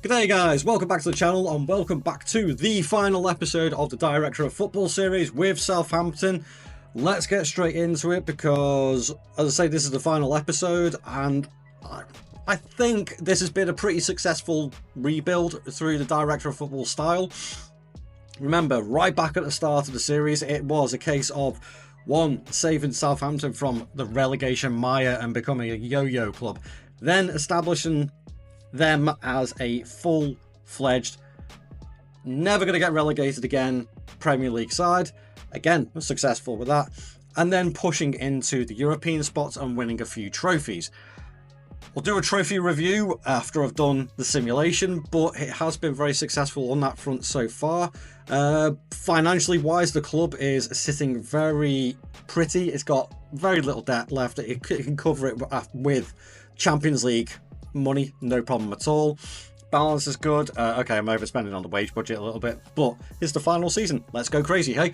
G'day guys, welcome back to the channel and welcome back to the final episode of the Director of Football series with Southampton. Let's get straight into it because, as I say, this is the final episode and I think this has been a pretty successful rebuild through the Director of Football style. Remember, right back at the start of the series, it was a case of one, saving Southampton from the relegation mire and becoming a yo-yo club, then establishing them as a full-fledged, never going to get relegated again Premier League side. Again, successful with that. And then pushing into the European spots and winning a few trophies. We'll do a trophy review after I've done the simulation, but it has been very successful on that front so far. Financially wise, the club is sitting very pretty. It's got very little debt left. It can cover it with Champions League money, no problem at all. Balance is good. Okay, I'm overspending on the wage budget a little bit, but it's the final season. Let's go crazy, hey?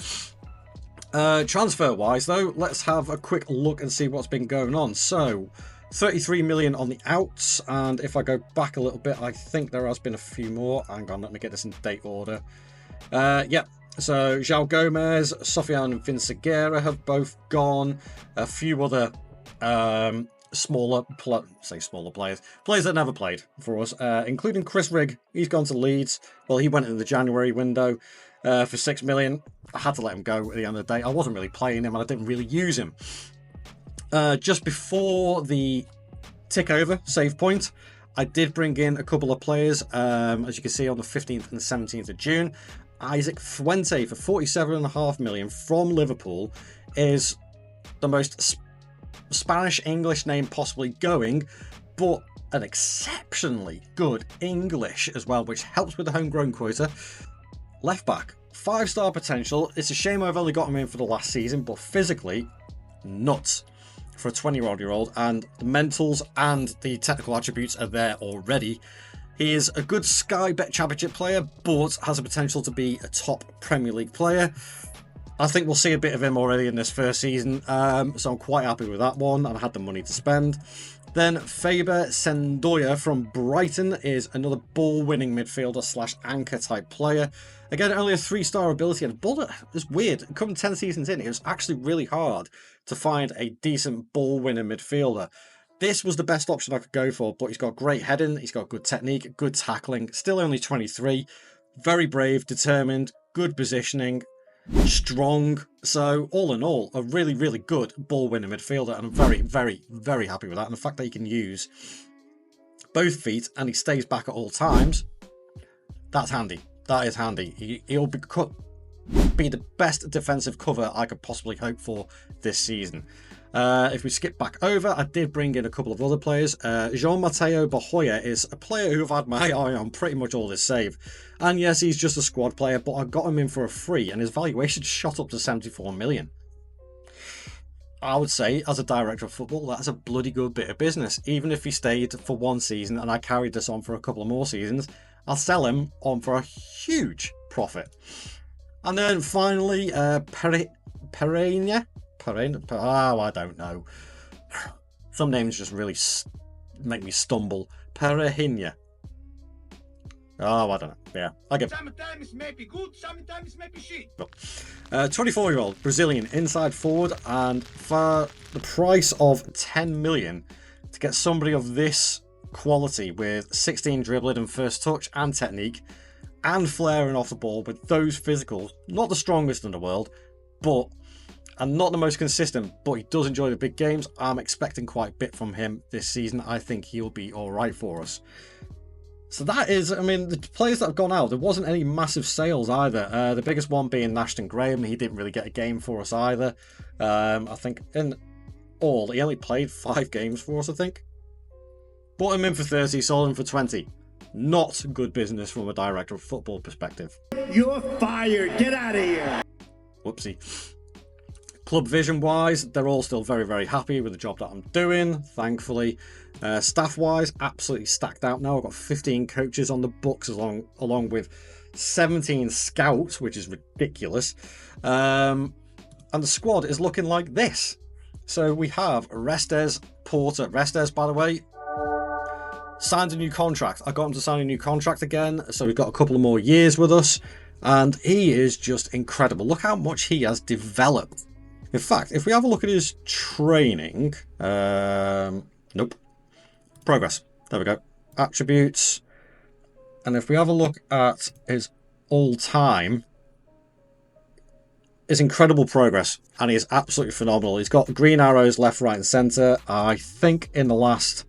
Transfer wise though, let's have a quick look and see what's been going on. So 33 million on the outs, and if I go back a little bit, I think there has been a few more. Hang on, let me get this in date order. Yep. So João Gomez, Sofiane and Vinciguerra have both gone. A few other smaller players that never played for us, including Chris Rigg. He's gone to Leeds. Well, he went in the January window for 6 million. I had to let him go at the end of the day. I wasn't really playing him and I didn't really use him. Just before the tick over save point, I did bring in a couple of players, as you can see on the 15th and 17th of June. Isaac Fuente for 47.5 million from Liverpool is the most Spanish English name possibly going, but an exceptionally good English as well, which helps with the homegrown quota. Left back, 5-star potential. It's a shame I've only got him in for the last season, but physically nuts for a 20-year-old, and the mentals and the technical attributes are there already. He is a good Sky Bet Championship player, but has a potential to be a top Premier League player. I think we'll see a bit of him already in this first season, so I'm quite happy with that one, and I had the money to spend. Then Faber Sendoya from Brighton is another ball-winning midfielder slash anchor type player. Again, only a 3-star ability, and ball is weird. Coming 10 seasons in, it was actually really hard to find a decent ball-winning midfielder. This was the best option I could go for, but he's got great heading, he's got good technique, good tackling, still only 23, very brave, determined, good positioning, strong. So all in all, a really, really good ball-winning midfielder, and I'm very, very, very happy with that. And the fact that he can use both feet and he stays back at all times, that's handy. That is handy. He'll be the best defensive cover I could possibly hope for this season. If we skip back over, I did bring in a couple of other players. Jean Mateo Bahoya is a player who I've had my eye on pretty much all this save. And yes, he's just a squad player, but I got him in for a free and his valuation shot up to 74 million. I would say, as a director of football, that's a bloody good bit of business. Even if he stayed for one season and I carried this on for a couple of more seasons, I'll sell him on for a huge profit. And then finally, Perena? Oh, I don't know. Some names just really make me stumble. Perehinia. Oh, I don't know. Yeah, I get. Sometimes it may be good, sometimes it may be shit. 24-year-old Brazilian inside forward, and for the price of 10 million to get somebody of this quality with 16 dribbling and first touch and technique and flaring off the ball with those physicals, not the strongest in the world, but and not the most consistent, but he does enjoy the big games. I'm expecting quite a bit from him this season. I think he'll be all right for us. So that is, I mean, the players that have gone out, there wasn't any massive sales either. The biggest one being Ashton Graham. He didn't really get a game for us either. I think in all, he only played 5 games for us, I think. Bought him in for 30, sold him for 20. Not good business from a director of football perspective. You're fired. Get out of here. Whoopsie. Club vision wise, they're all still very, very happy with the job that I'm doing, thankfully. Staff wise, absolutely stacked out now. I've got 15 coaches on the books along with 17 scouts, which is ridiculous. And the squad is looking like this. So we have Restes, Porter. Restes, by the way, signed a new contract. I got him to sign a new contract again, so we've got a couple of more years with us, and he is just incredible. Look how much he has developed. In fact, if we have a look at his training, nope, progress, there we go, attributes, and if we have a look at his all-time, is incredible progress, and he is absolutely phenomenal. He's got green arrows left, right, and centre. I think in the last,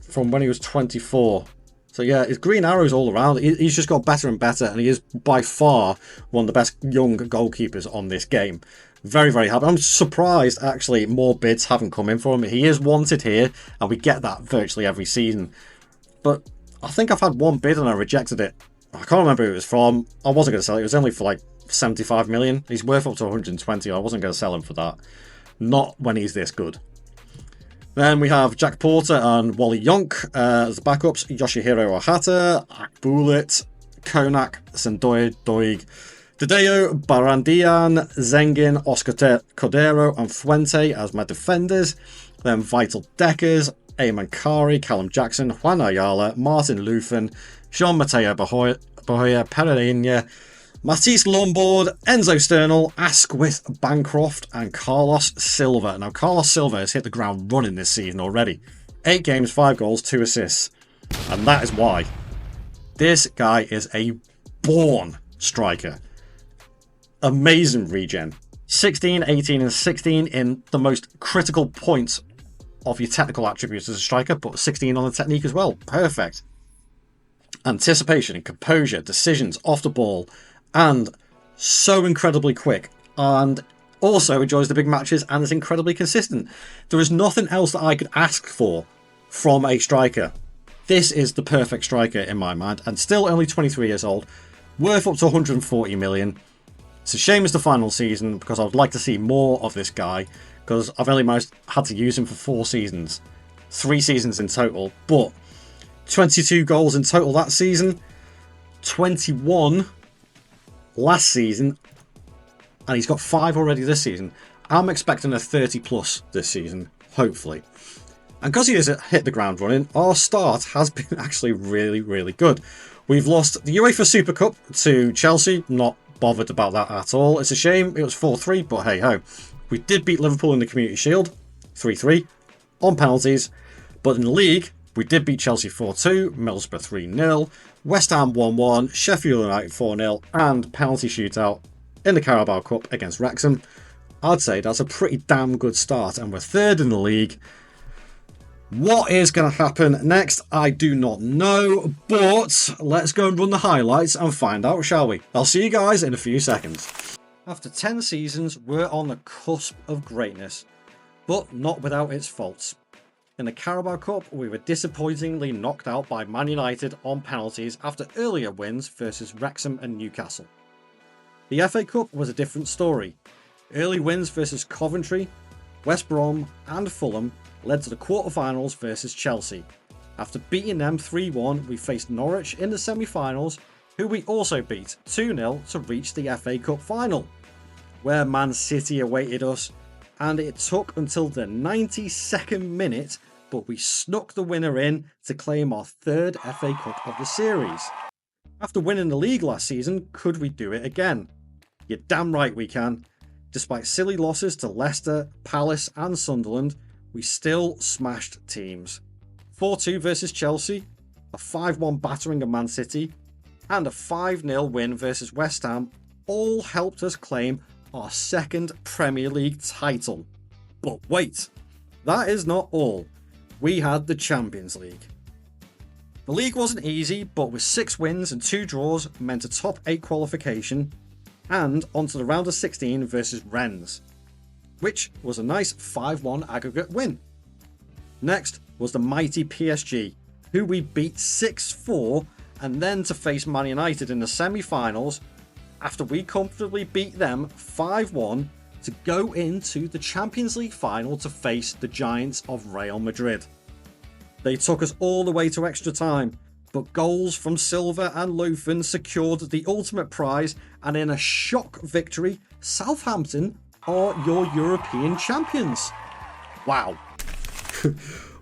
from when he was 24. So yeah, his green arrows all around. He's just got better and better, and he is by far one of the best young goalkeepers on this game. Very, very happy. I'm surprised actually more bids haven't come in for him. He is wanted here, and we get that virtually every season. But I think I've had one bid and I rejected it. I can't remember who it was from. I wasn't going to sell it. It was only for like 75 million. He's worth up to 120. I wasn't going to sell him for that. Not when he's this good. Then we have Jack Porter and Wally Yonk as the backups. Yoshihiro Ohata, Akbulit, Konak, Sendoy Doig, Tadeo, Barandian, Zengin, Oscar Cordero, and Fuente as my defenders. Then Vital Deckers, Ayman Kari, Callum Jackson, Juan Ayala, Martin Lufin, Jean Mateo Bahoya, Pereira, Matisse Lombard, Enzo Sternal, Asquith Bancroft, and Carlos Silva. Now, Carlos Silva has hit the ground running this season already. 8 games, 5 goals, 2 assists. And that is why. This guy is a born striker. Amazing regen. 16, 18, and 16 in the most critical points of your technical attributes as a striker, but 16 on the technique as well. Perfect. Anticipation and composure, decisions off the ball, and so incredibly quick, and also enjoys the big matches and is incredibly consistent. There is nothing else that I could ask for from a striker. This is the perfect striker in my mind, and still only 23 years old, worth up to 140 million. It's a shame it's the final season, because I would like to see more of this guy, because I've only had to use him for 4 seasons, 3 seasons in total, but 22 goals in total that season, 21 last season, and he's got 5 already this season. I'm expecting a 30 plus this season, hopefully. And because he has hit the ground running, our start has been actually really, really good. We've lost the UEFA Super Cup to Chelsea, not bothered about that at all. It's a shame, it was 4-3, but hey ho. We did beat Liverpool in the Community Shield, 3-3, on penalties, but in the league, we did beat Chelsea 4-2, Middlesbrough 3-0, West Ham 1-1, Sheffield United 4-0, and penalty shootout in the Carabao Cup against Wrexham. I'd say that's a pretty damn good start, and we're 3rd in the league. What is going to happen next, I do not know, but let's go and run the highlights and find out, shall we? I'll see you guys in a few seconds. After 10 seasons, we're on the cusp of greatness, but not without its faults. In the Carabao Cup, we were disappointingly knocked out by Man United on penalties after earlier wins versus Wrexham and Newcastle. The FA Cup was a different story. Early wins versus Coventry, West Brom and Fulham led to the quarter-finals versus Chelsea. After beating them 3-1, we faced Norwich in the semi-finals, who we also beat 2-0 to reach the FA Cup final, where Man City awaited us, and it took until the 92nd minute, but we snuck the winner in to claim our 3rd FA Cup of the series. After winning the league last season, could we do it again? You're damn right we can. Despite silly losses to Leicester, Palace and Sunderland, we still smashed teams. 4-2 versus Chelsea, a 5-1 battering of Man City, and a 5-0 win versus West Ham all helped us claim our 2nd Premier League title. But wait, that is not all. We had the Champions League. The league wasn't easy, but with 6 wins and 2 draws meant a top 8 qualification, and onto the round of 16 versus Rennes, which was a nice 5-1 aggregate win. Next was the mighty PSG, who we beat 6-4, and then to face Man United in the semi-finals after we comfortably beat them 5-1 to go into the Champions League final to face the giants of Real Madrid. They took us all the way to extra time, but goals from Silva and Lofin secured the ultimate prize, and in a shock victory, Southampton are your European champions. Wow.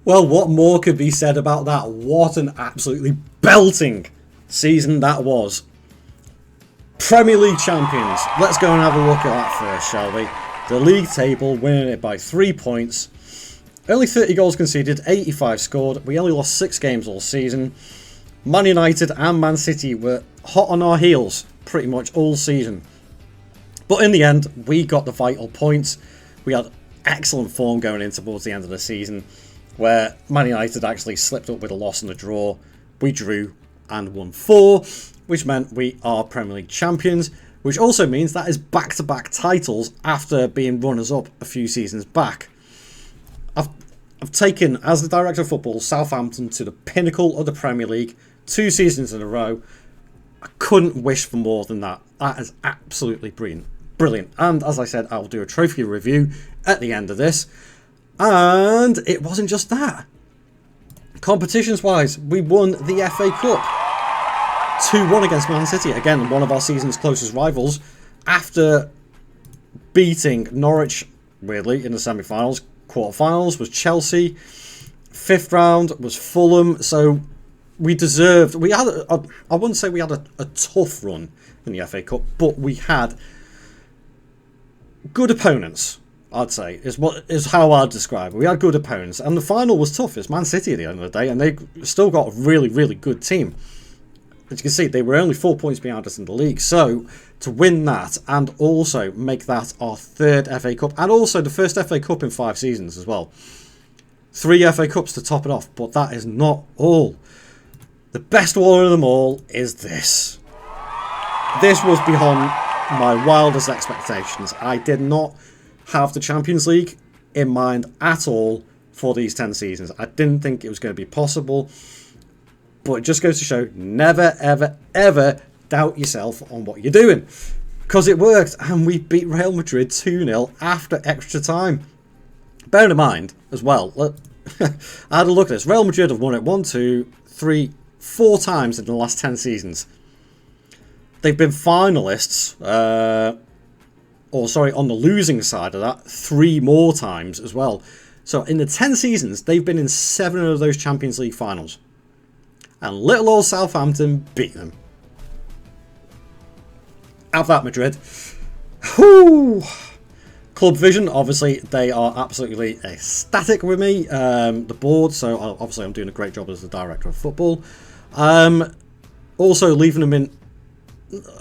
Well, what more could be said about that? What an absolutely belting season that was. Premier League champions. Let's go and have a look at that first, shall we? The league table, winning it by 3 points. Only 30 goals conceded, 85 scored. We only lost 6 games all season. Man United and Man City were hot on our heels pretty much all season. But in the end, we got the vital points. We had excellent form going in towards the end of the season, where Man United actually slipped up with a loss and a draw. We drew and won 4, which meant we are Premier League champions, which also means that is back-to-back titles after being runners-up a few seasons back. I've taken, as the director of football, Southampton to the pinnacle of the Premier League 2 seasons in a row. I couldn't wish for more than that. That is absolutely brilliant. And as I said, I'll do a trophy review at the end of this. And it wasn't just that. Competitions-wise, we won the FA Cup. 2-1 against Man City. Again, one of our season's closest rivals. After beating Norwich, weirdly, in the semi-finals. Quarter-finals was Chelsea. 5th round was Fulham. So we deserved... I wouldn't say we had a tough run in the FA Cup, but we had good opponents, I'd say, is how I'd describe it. We had good opponents, and the final was tough. It's Man City at the end of the day, and they still got a really, really good team. As you can see, they were only 4 points behind us in the league. So to win that and also make that our 3rd FA Cup, and also the first FA Cup in 5 seasons as well. 3 FA Cups to top it off, but that is not all. The best one of them all is this. This was beyond my wildest expectations. I did not have the Champions League in mind at all for these 10 seasons. I didn't think it was going to be possible. But it just goes to show, never, ever, ever doubt yourself on what you're doing. Because it worked, and we beat Real Madrid 2-0 after extra time. Bear in mind, as well, I had a look at this. Real Madrid have won it 1, 2, 3, 4 times in the last 10 seasons. They've been finalists, on the losing side of that, 3 more times as well. So in the 10 seasons, they've been in 7 of those Champions League finals. And little old Southampton beat them. Have that, Madrid. Whew. Club Vision, obviously, they are absolutely ecstatic with me. The board, so obviously I'm doing a great job as the director of football. Also leaving them in,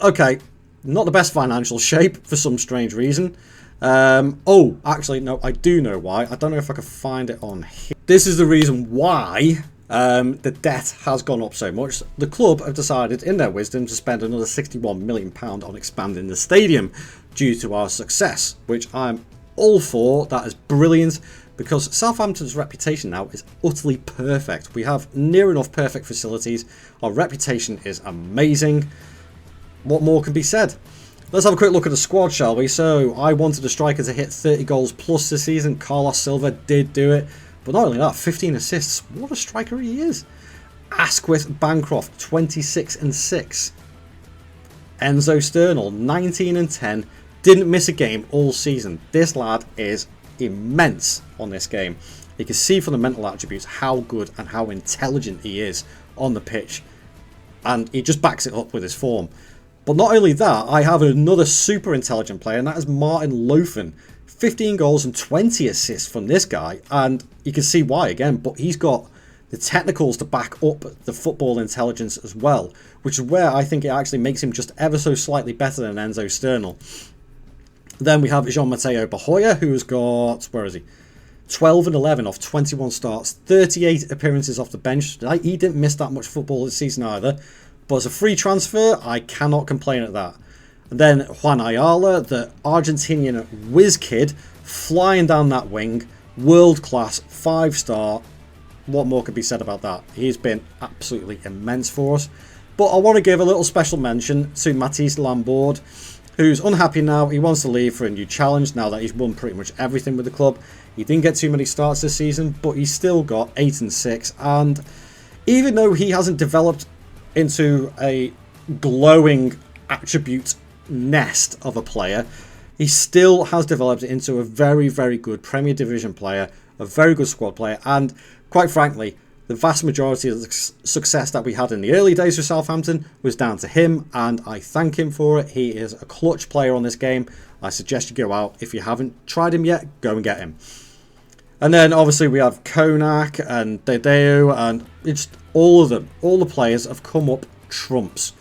okay, not the best financial shape for some strange reason. Actually, no, I do know why. I don't know if I can find it on here. This is the reason why the debt has gone up so much. The club have decided, in their wisdom, to spend another £61 million on expanding the stadium due to our success, which I'm all for. That is brilliant, because Southampton's reputation now is utterly perfect. We have near enough perfect facilities. Our reputation is amazing. What more can be said? Let's have a quick look at the squad, shall we? So, I wanted a striker to hit 30 goals plus this season. Carlos Silva did do it. But not only that, 15 assists. What a striker he is. Asquith Bancroft, 26 and 6. Enzo Sternal, 19 and 10. Didn't miss a game all season. This lad is immense on this game. You can see from the mental attributes how good and how intelligent he is on the pitch. And he just backs it up with his form. But not only that, I have another super intelligent player, and that is Martin Lofen. 15 goals and 20 assists from this guy, and you can see why again, but he's got the technicals to back up the football intelligence as well, which is where I think it actually makes him just ever so slightly better than Enzo Sternal. Then we have Jean-Mateo Bahoya, who's got, 12 and 11 off 21 starts, 38 appearances off the bench. He didn't miss that much football this season either, but as a free transfer, I cannot complain at that. And then Juan Ayala, the Argentinian whiz kid, flying down that wing, world class, 5-star. What more could be said about that? He's been absolutely immense for us. But I want to give a little special mention to Matisse Lambord, who's unhappy now. He wants to leave for a new challenge now that he's won pretty much everything with the club. He didn't get too many starts this season, but he's still got 8 and 6. And even though he hasn't developed into a glowing attribute nest of a player, he still has developed into a very, very good Premier Division player a very good squad player, and quite frankly, the vast majority of the success that we had in the early days of Southampton was down to him, and I thank him for it. He is a clutch player on this game. I suggest you go out. If you haven't tried him yet, go and get him. And then obviously we have Konak and Dedeo, and it's all of them. All the players have come up trumps.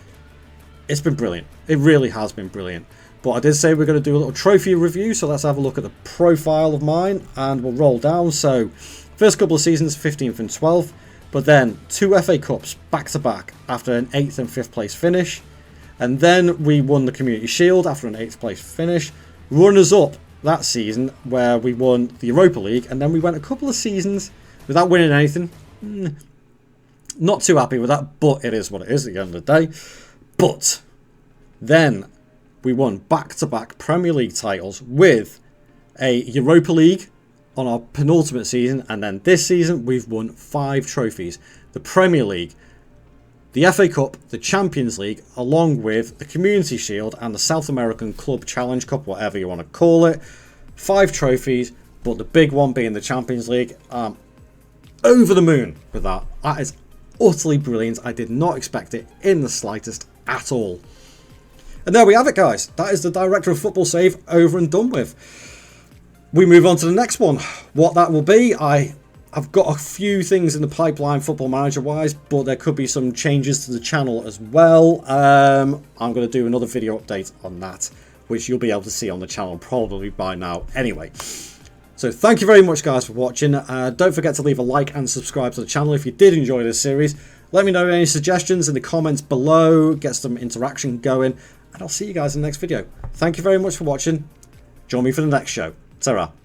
It's been brilliant. It really has been brilliant. But I did say we're going to do a little trophy review, so let's have a look at the profile of mine, and we'll roll down. So first couple of seasons, 15th and 12th, but then 2 FA Cups back-to-back after an 8th and 5th place finish. And then we won the Community Shield after an 8th place finish. Runners-up that season where we won the Europa League, and then we went a couple of seasons without winning anything. Not too happy with that, but it is what it is at the end of the day. But then we won back-to-back Premier League titles with a Europa League on our penultimate season, and then this season we've won 5 trophies. The Premier League, the FA Cup, the Champions League, along with the Community Shield and the South American Club Challenge Cup, whatever you want to call it. 5 trophies, but the big one being the Champions League. Over the moon with that. That is utterly brilliant. I did not expect it in the slightest at all. And there we have it, guys. That is the Director of Football save over and done with. We move on to the next one. What that will be, I've got a few things in the pipeline Football Manager wise, but there could be some changes to the channel as well. I'm going to do another video update on that, which you'll be able to see on the channel probably by now anyway. So thank you very much, guys, for watching. Don't forget to leave a like and subscribe to the channel if you did enjoy this series. Let me know any suggestions in the comments below, get some interaction going, and I'll see you guys in the next video. Thank you very much for watching. Join me for the next show. Ta-ra.